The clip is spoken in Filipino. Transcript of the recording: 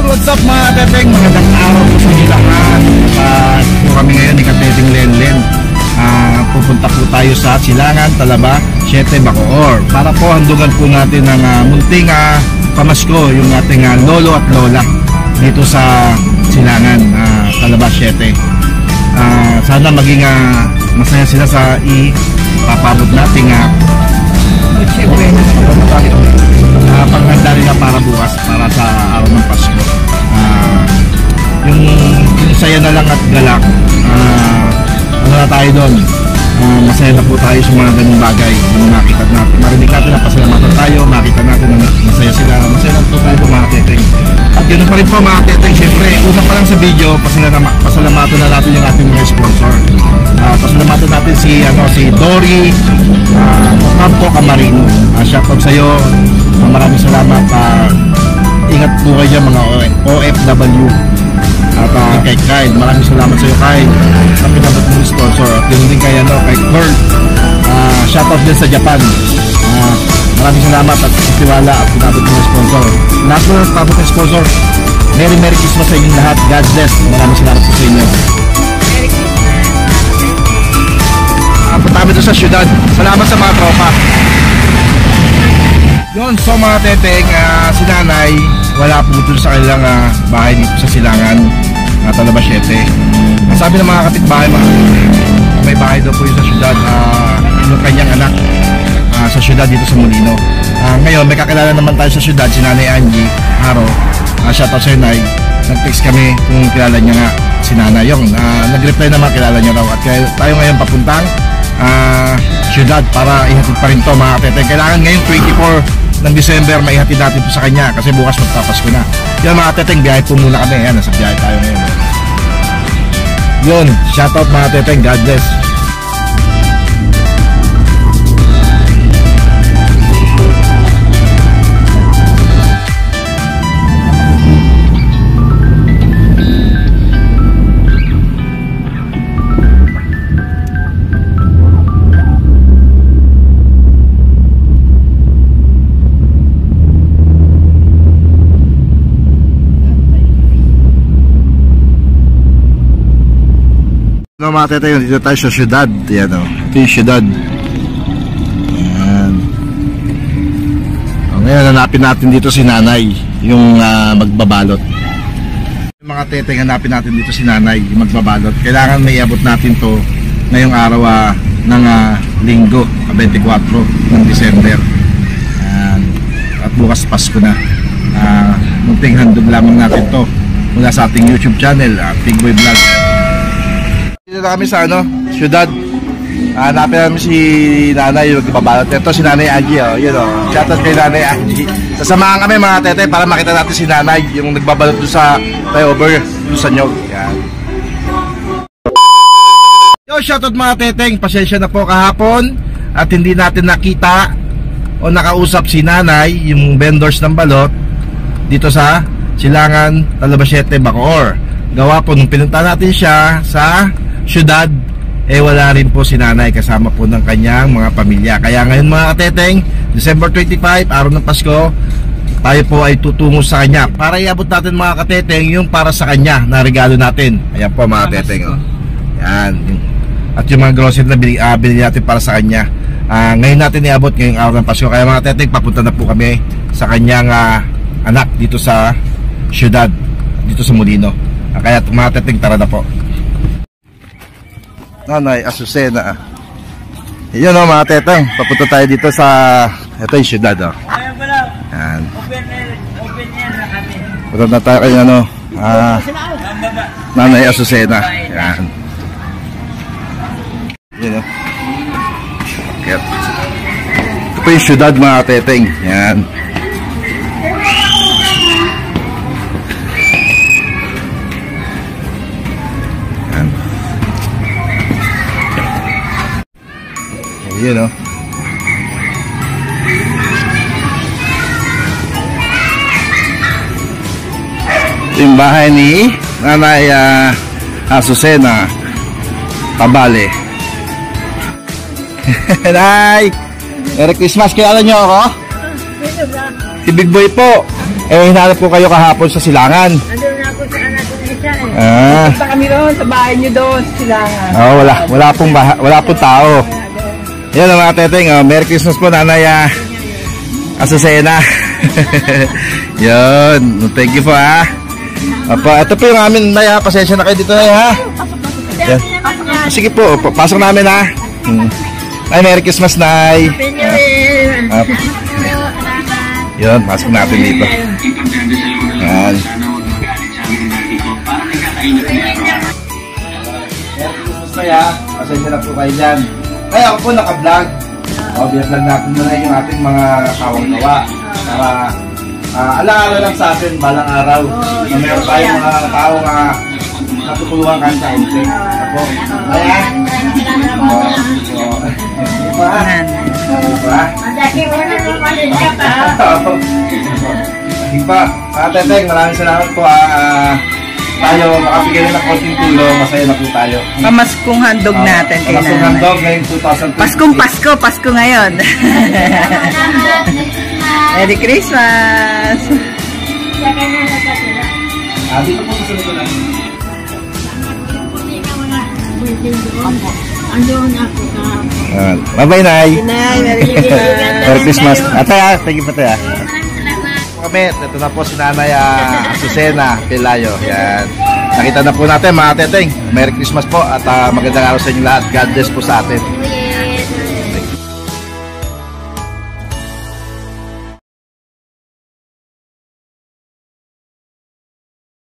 what's up mga Teteng? Magandang araw po sa inyo lahat. Po kami ngayon ni Teteng Lenlen. Pupunta po tayo sa Silangan, Talaba, 7 Bacoor para po handugan po natin ng munting pamasko yung ating lolo at lola dito sa Silangan, Talaba 7. Sana maging masaya sila sa ipapabot nating siyempre panghanda nila para bukas, para sa araw ng Pasko. Yung saya na lang at galak, ano na tayo doon, masaya na po tayo sa mga ganung bagay. Yung makita natin, marinig natin na pasalamatan tayo, makita natin na masaya sila, masaya na po tayo mga Teteng. At ganoon pa rin po mga Teteng, siyempre una pa lang sa video, pasalamatan na natin yung ating mga sponsor. Pasalamatan natin si Dory Campo Camarino. Shoutout sa iyo, maraming salamat. Ingat po kayo mga OFW. At kay Kyle, maraming salamat sa iyo Kyle sa pinabot mong sponsor. At yun din kay Kurt, shoutout din sa Japan. Maraming salamat at tiwala at pinabot mong sponsor. Lahat mo ng pinabot ng sponsor, Merry Christmas sa inyong lahat. God bless. Maraming salamat po sa inyo. Punta kami doon sa syudad. Salamat sa mga tropa. Yun, so mga Teteng, si nanay wala po doon sa kanilang bahay dito sa Silangan, Talaba 7. Sabi ng mga kapitbahay, may bahay daw po yun sa syudad, yung kanyang anak sa syudad dito sa Molino. Ngayon may kakilala naman tayo sa syudad, si Nanay Angie Haro. Shoutout sa Nay, nag-text kami kung kilala niya nga si nanay. Yung nag-reply naman, kilala niya raw. At tayo ngayon papuntang syudad para ihatid pa rin to mga Teteng. Kailangan ngayong 24 ng December maihatid natin po sa kanya kasi bukas magpapasko na. Yan mga Teteng, biyahe po muna kami. Yan, nasa biyahe tayo ngayon. Yun, shoutout mga Teteng, God bless. No, mga Teteng, dito tayo sa syudad. Yan o, ito yung syudad. Yan. Ngayon hanapin natin dito si nanay, yung magbabalot. Mga Teteng, hanapin natin dito si nanay, yung magbabalot. Kailangan may abot natin to ngayong araw ng linggo, 24 ng December. Yan. At bukas Pasko na. Munting handog lamang natin to mula sa ating YouTube channel, Pigboy Vlog. Dito na kami sa syudad. Hanapin namin si nanay yung magbabalot. Ito si Nanay Angie, yun shoutout kay Nanay Angie. Sasamahan kami mga Teteng para makita natin si nanay yung nagbabalot doon sa flyover doon sa Nyog. Yan. Yo, shoutout mga Teteng, pasensya na po kahapon at hindi natin nakita o nakausap si nanay, yung vendors ng balot dito sa Silangan, Talaba 7, Bacoor. Gawa po nung pinunta natin siya sa syudad, wala rin po si nanay kasama po ng kanyang mga pamilya. Kaya ngayon mga Teteng, December 25, araw ng Pasko, tayo po ay tutungo sa kanya para iabot natin mga Teteng yung para sa kanya na regalo natin. Ayan po mga Teteng. Yan. At yung mga grocery na binili natin para sa kanya, ngayon natin iabot ngayong araw ng Pasko. Kaya mga Teteng, papunta na po kami sa kanyang anak dito sa syudad, dito sa Molino. Kaya mga Teteng, tara na po. Nanay Azucena. Yun mga Teteng, papunta tayo dito sa ito yung syudad. Yan. Punta na tayo kay Nanay Azucena. Yan. Yun okay. Ito po yung syudad mga Teteng. Yan. Yun o. Yung bahay ni Nanay Azucena Pabale. Nay! Merry Christmas! Kilala nyo ako? Si Big Boy po. Eh, hinahanap ko kayo kahapon sa Silangan. Andun na ako sa anak ko na isa eh. Ah. Punta kami doon sa bahay niyo doon, Silangan. Oh, wala pong tao. Yan mga teteng, Merry Christmas po Nanay Azucena. Yun, thank you po Opo, ito po yung amin Nay pasensya na kayo dito Nay Yan. Sige po, pasok namin Ay, Merry Christmas Nay. Yun, pasok natin dito. Yan. Merry Christmas Nay pasensya na po kayo dyan. Ay, ako po naka-vlog. Vlog natin muna yung ating mga kawang-gawa. Para alaala lang sa atin balang araw. Na meron tayong mga taong natutulungan kahit kaunti. Ako. Ayan. Diba? Diba? Teteng, maraming salamat po. Tayo makapigay na ng konting tulong, masaya na po tayo. Pamaskong handog natin kay Nanay. Pamaskong handog ngayong 2020. Pasko ngayon. Merry Christmas! Dito po sa ko lang. Andun ako ka. Bye-bye, Nay. Nay, Merry Christmas. Atay, thank you po tayo. Kami, ito na po si Nanay Azucena Pelayo. Yan. Nakita na po natin mga teteng. Merry Christmas po at magandang araw sa inyo lahat. God bless po sa atin.